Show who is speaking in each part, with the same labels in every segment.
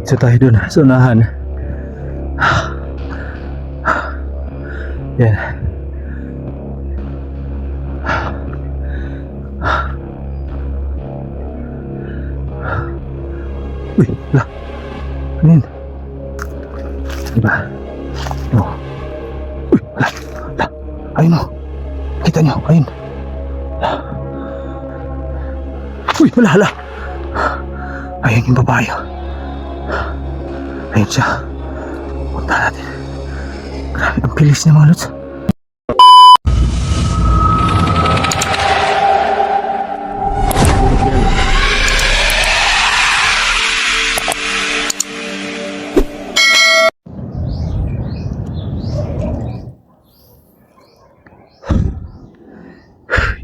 Speaker 1: Diretso tayo dun sa unahan. Yan. Uy, lah. Ano yun? Diba? Oh. Uy, lah. Lah. Ayun o. Kita nyo, ayun. Uy, wala, hala. Ayun yung babae. Ayun siya. Punta natin. Grabe, ang bilis niya mga lods.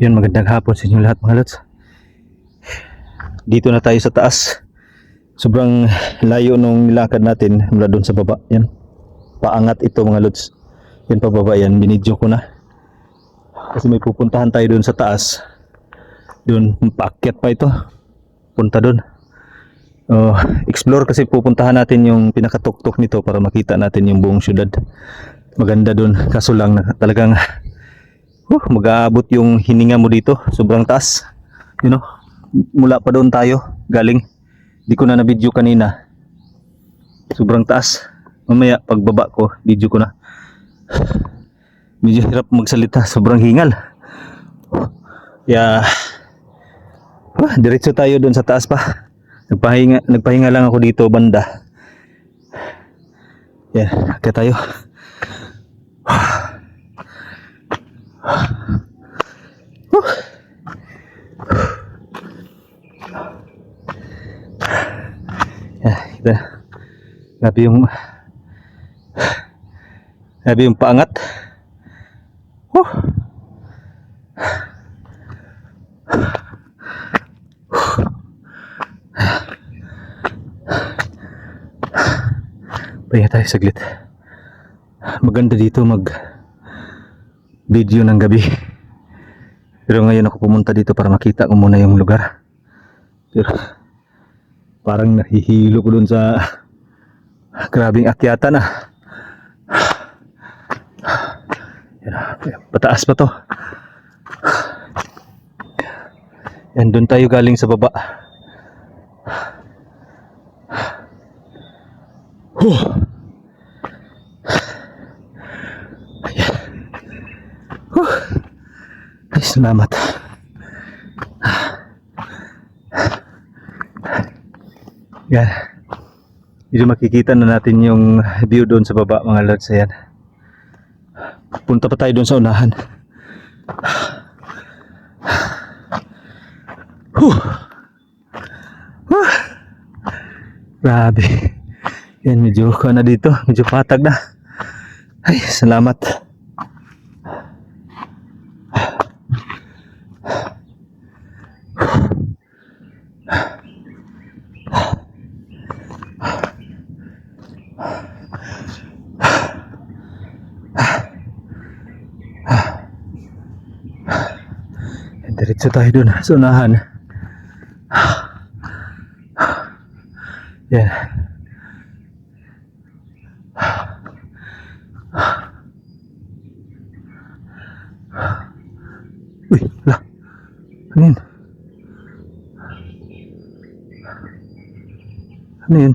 Speaker 1: Yun, magandang hapon sa inyo lahat mga lods. Dito na tayo sa taas. Sobrang layo nung nilakad natin mula doon sa baba. Yan, paangat ito mga lods. Yan pababa yan, binidyo ko na. Kasi may pupuntahan tayo doon sa taas. Doon, paakyat pa ito. Punta doon. Explore kasi pupuntahan natin yung pinakatuktok nito para makita natin yung buong syudad. Maganda doon, kaso lang talagang mag-aabot yung hininga mo dito. Sobrang taas. You know, mula pa doon tayo galing. Di ko na na-video kanina. Sobrang taas. Mamaya pagbaba ko, video ko na. Medyo hirap magsalita. Sobrang hingal. Diretso tayo doon sa taas pa. Nagpahinga lang ako dito banda. Yan, kaya tayo. Kita. Grabe yung paangat. Pahinga tayo saglit. Maganda dito mag video ng gabi. Pero ngayon ako pumunta dito para makita ko muna yung lugar. Pero parang nahihilo ko dun sa grabing akyatan ah. Pataas pa to. Yan, dun tayo galing sa baba. Ay, salamat. Yan. Dito makikita na natin yung view doon sa baba mga lods. Ayan. Punta pa tayo doon sa unahan. Grabe. Yan, medyo ko na dito. Medyo patag na. Ay, salamat. Diretso tayo dun sa unahan. Yan. Uy, lah. Ano yun? Ano yun?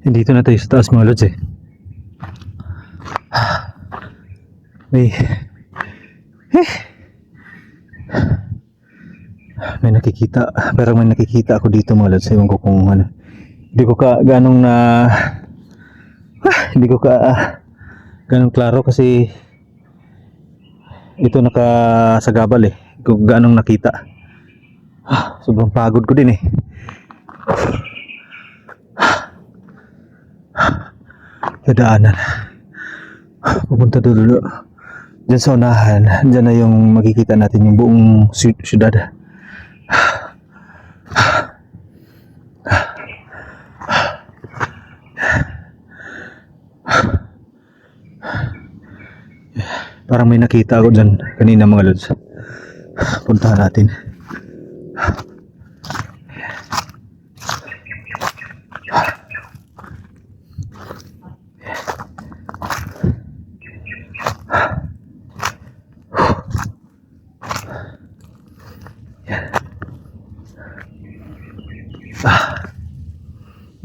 Speaker 1: Dito na tayo sa taas mga lods eh. May nakikita, pero may nakikita ako dito mga lods. Ewan ko kung ano. Hindi ko ganong klaro kasi ito nakasagabal eh. Kung ganong nakita. Sobrang pagod ko din eh. Dadaanan. Pupunta dulo. Diyan sa unahan, diyan na yung makikita natin yung buong syudad. Parang may nakita ako dyan kanina mga lods. Puntahan natin.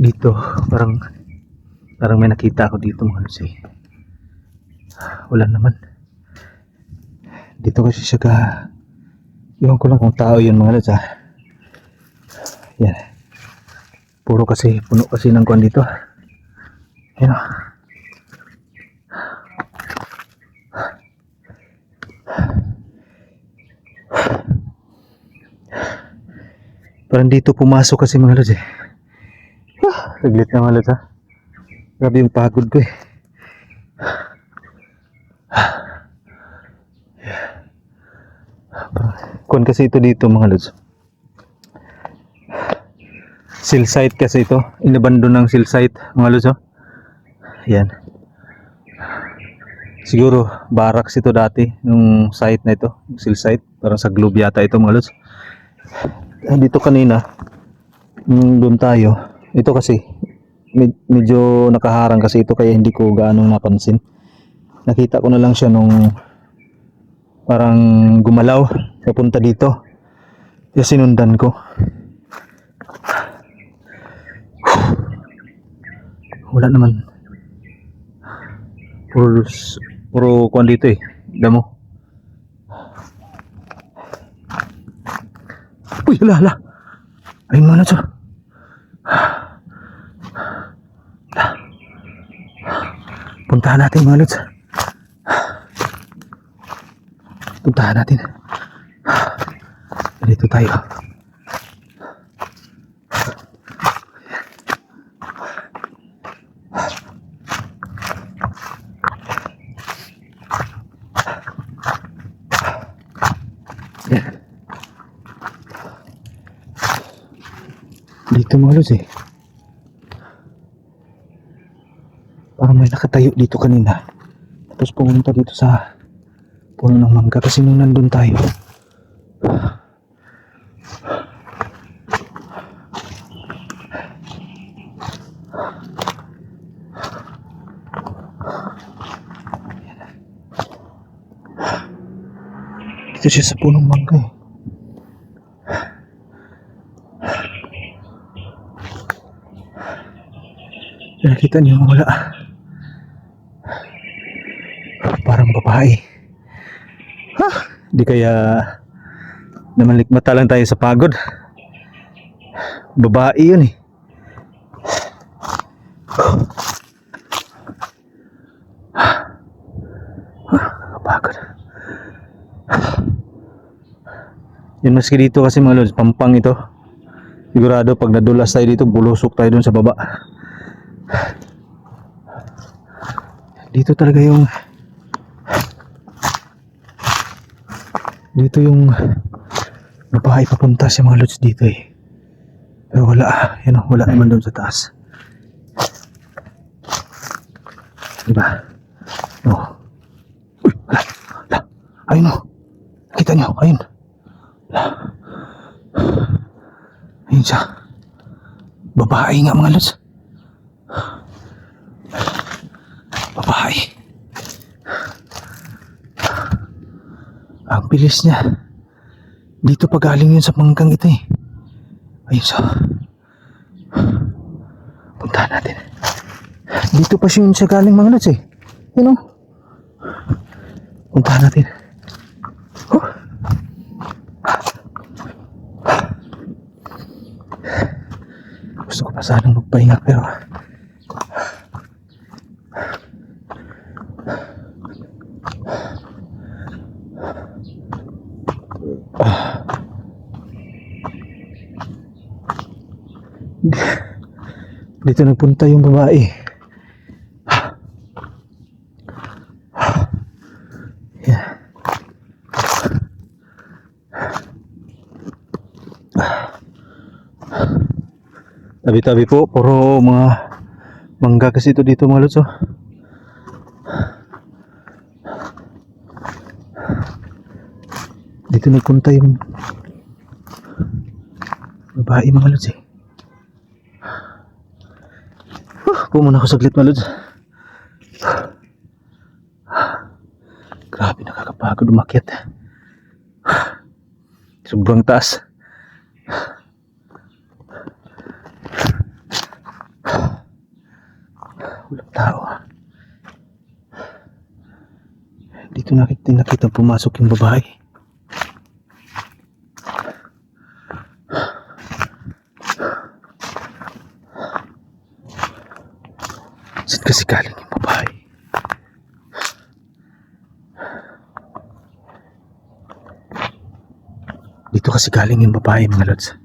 Speaker 1: Dito parang may nakita ako dito mga lods eh. Wala naman. Dito kasi siya iwan ko lang kung tao yun mga lods ha. Yan. Puno kasi ng kuwan dito. Yan o. Parang dito pumasok kasi mga lods eh. Saglit na mga lods ha. Grabe yung pagod ko eh. Kuwan kasi ito dito mga lods. Seal site kasi ito. Inabandon ng seal site mga lods oh. Yan. Siguro barracks ito dati yung site na ito. Seal site. Parang sa globe yata ito mga lods. Dito kanina doon tayo. Ito kasi medyo nakaharang kasi ito kaya hindi ko gaano napansin. Nakita ko na lang siya nung parang gumalaw papunta dito. Kaya sinundan ko. Wala naman. Puro kuwan dito eh. Damo. Uy, hala. Ayun mga lods. Puntahan natin mga lods. Puntahan natin. Dito tayo. Dito mga lods eh. Parang may nakatayo dito kanina. Tapos pumunta dito sa puno ng mangga kasi nung nandun tayo. Dito siya sa punong mangga eh. Nakita niyo wala. Parang babae. Di kaya namalikmata lang tayo sa pagod. Babae yun eh. Pagod. Yun maski dito kasi mga lods, pampang ito. Sigurado pag nadulas tayo dito, bulusok tayo dun sa baba. Dito talaga yung babae papunta sa mga lods dito eh. Pero wala, yan o, wala naman doon sa taas. Diba? Oh. Uy, wala. Ayun o. Nakita nyo, ayun. Ayun siya. Babae nga mga lods. Babae. Ang bilis niya. Dito pa galing yun sa manggang ito eh. Ayun siya. Puntahan natin. Dito pa siya galing mga lods eh. Yun o. Puntahan natin. Oh. Gusto ko pa sanang magpahinga pero dito nagpunta yung babae. Yeah. Tabi-tabi po, puro mga mangga kasi ito dito mga lods oh. dito nagpunta yung babae mga lods eh. Muna ako saglit mga lods. Grabe, nakakapagod umakyat. Sobrang taas. Walang tao. Dito nakita pumasok yung babae. Saan kasi galing yung babae? Dito kasi galing yung babae mga lods.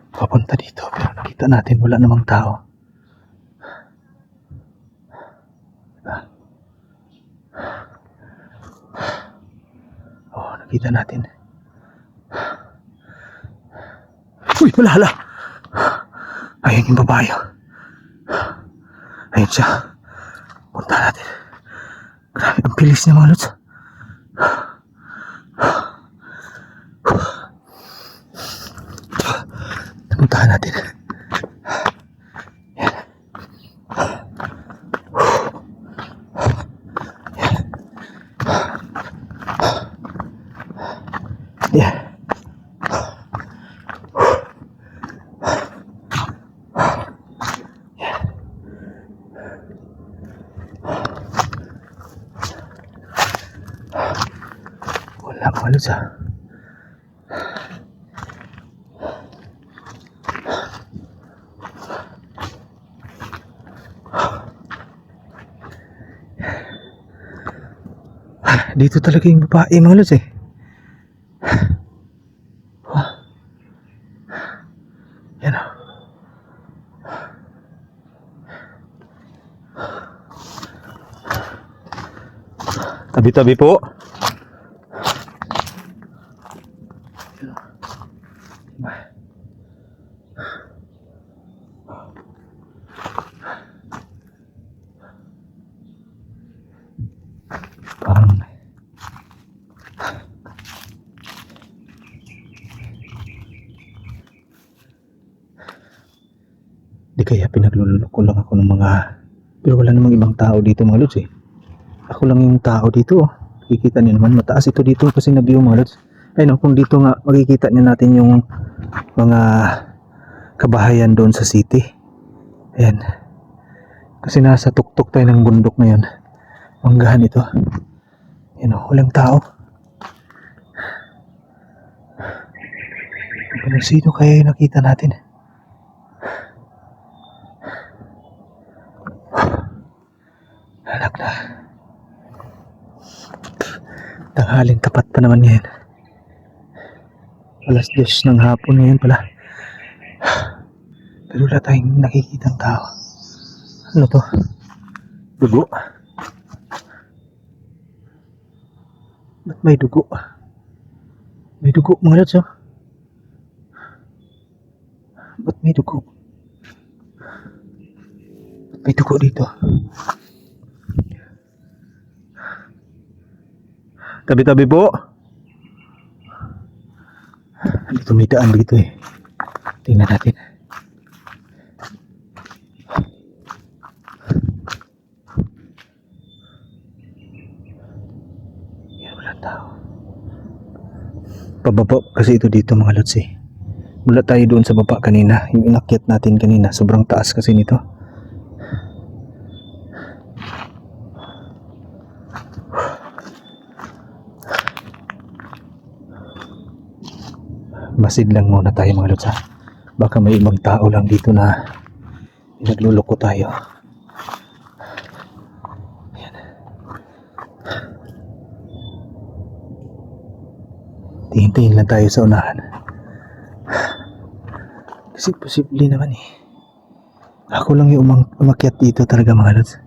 Speaker 1: Papunta dito pero nakita natin wala namang tao. Oh, nakita natin. Uy, malala! Ayun yung babae. Ayun siya. Punta natin. Grabe, ang bilis niya mga lods. Puntahan natin. Yeah. Wala mga lods ah. Dito talaga yung babae mga lods eh. Yan o. Tabi-tabi po. Parang di kaya pinagluloko lang ako ng mga, pero wala namang ibang tao dito mga lods eh. Ako lang yung tao dito oh. Kikita niyo naman mataas ito dito kasi na-view mga lods. Ayun oh, kung dito nga makikita niyo natin yung mga kabahayan doon sa city. Ayan. Kasi nasa tuktok tayo ng bundok ngayon. Manggahan ito. Ayan oh, walang tao. Pero sino kaya yung nakita natin? Anak na. Tanghaling tapat pa naman yan. Alas 10 ng hapon ngayon pala. Pero wala tayong nakikitang tao. Ano to? Dugo? Ba't may dugo? May dugo mga lods oh. Ba't may dugo? Ba't may dugo dito? Tabi-tabi po. Dito may daan dito eh. Tingnan natin. Yan, walang tao. Pababa kasi ito dito mga lods eh. Mula tayo doon sa baba kanina. Yung inakyat natin kanina. Sobrang taas kasi nito. Masid lang muna tayo mga lods ha. Baka may ibang tao lang dito na nagluloko tayo. Ayan. Tingin-tingin lang tayo sa unahan. Kasi posible naman eh. Ako lang yung umakyat dito talaga mga lods.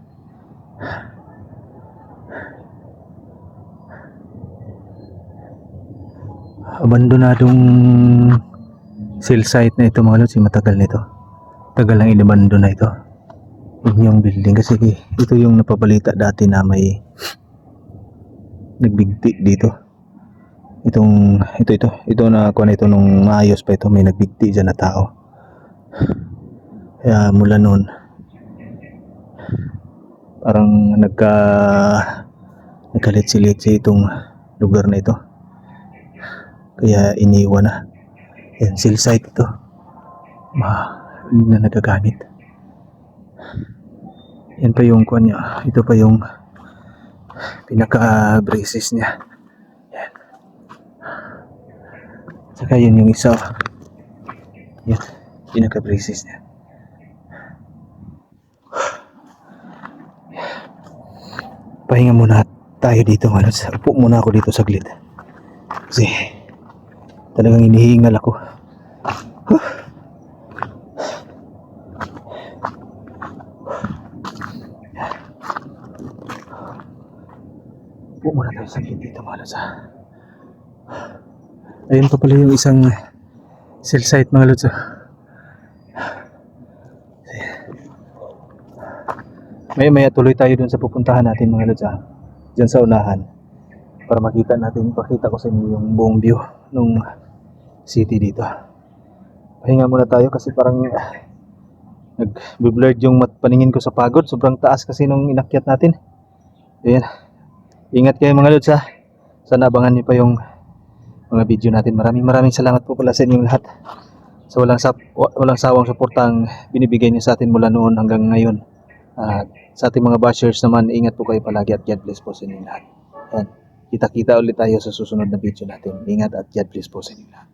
Speaker 1: Abandonadong cell site na ito mga lods, matagal nito. Tagal lang inabandon na ito. Yun yung building kasi ito yung napabalita dati na may nagbigti dito. Ito na kuha na ito nung maayos pa ito, may nagbigti dyan na tao. Kaya mula noon, parang nagkalit-silitsi itong lugar na ito. Kaya iniwan na. Yan, seal site ito. Hindi na nagagamit. Yan pa yung kuha niya. Ito pa yung pinaka-braces niya. Yan. Saka yun yung isa. Yan, pinaka-braces niya. Pahinga muna tayo dito, malos. Upo muna ako dito saglit. Kasi talagang inihingal ako. Upo muna tayo saglit dito, malos. Ayun pa pala yung isang cell site, mga lods. Maya tuloy tayo dun sa pupuntahan natin, mga lods, dyan sa unahan, para pakita ko sa inyo yung buong view ng city dito. Pahinga muna tayo kasi parang nag-blurred yung paningin ko sa pagod. Sobrang taas kasi nung inakyat natin. Ayan. Ingat kayo, mga lods, sana abangan niyo pa yung mga video natin. Maraming salamat po pala sa inyong lahat sa walang sawang suportang binibigay niyo sa atin mula noon hanggang ngayon. At sa ating mga bashers naman, ingat po kayo palagi at God bless po sa inyong lahat. Yan. Kita-kita ulit tayo sa susunod na video natin. Ingat at God bless po sa inyong lahat.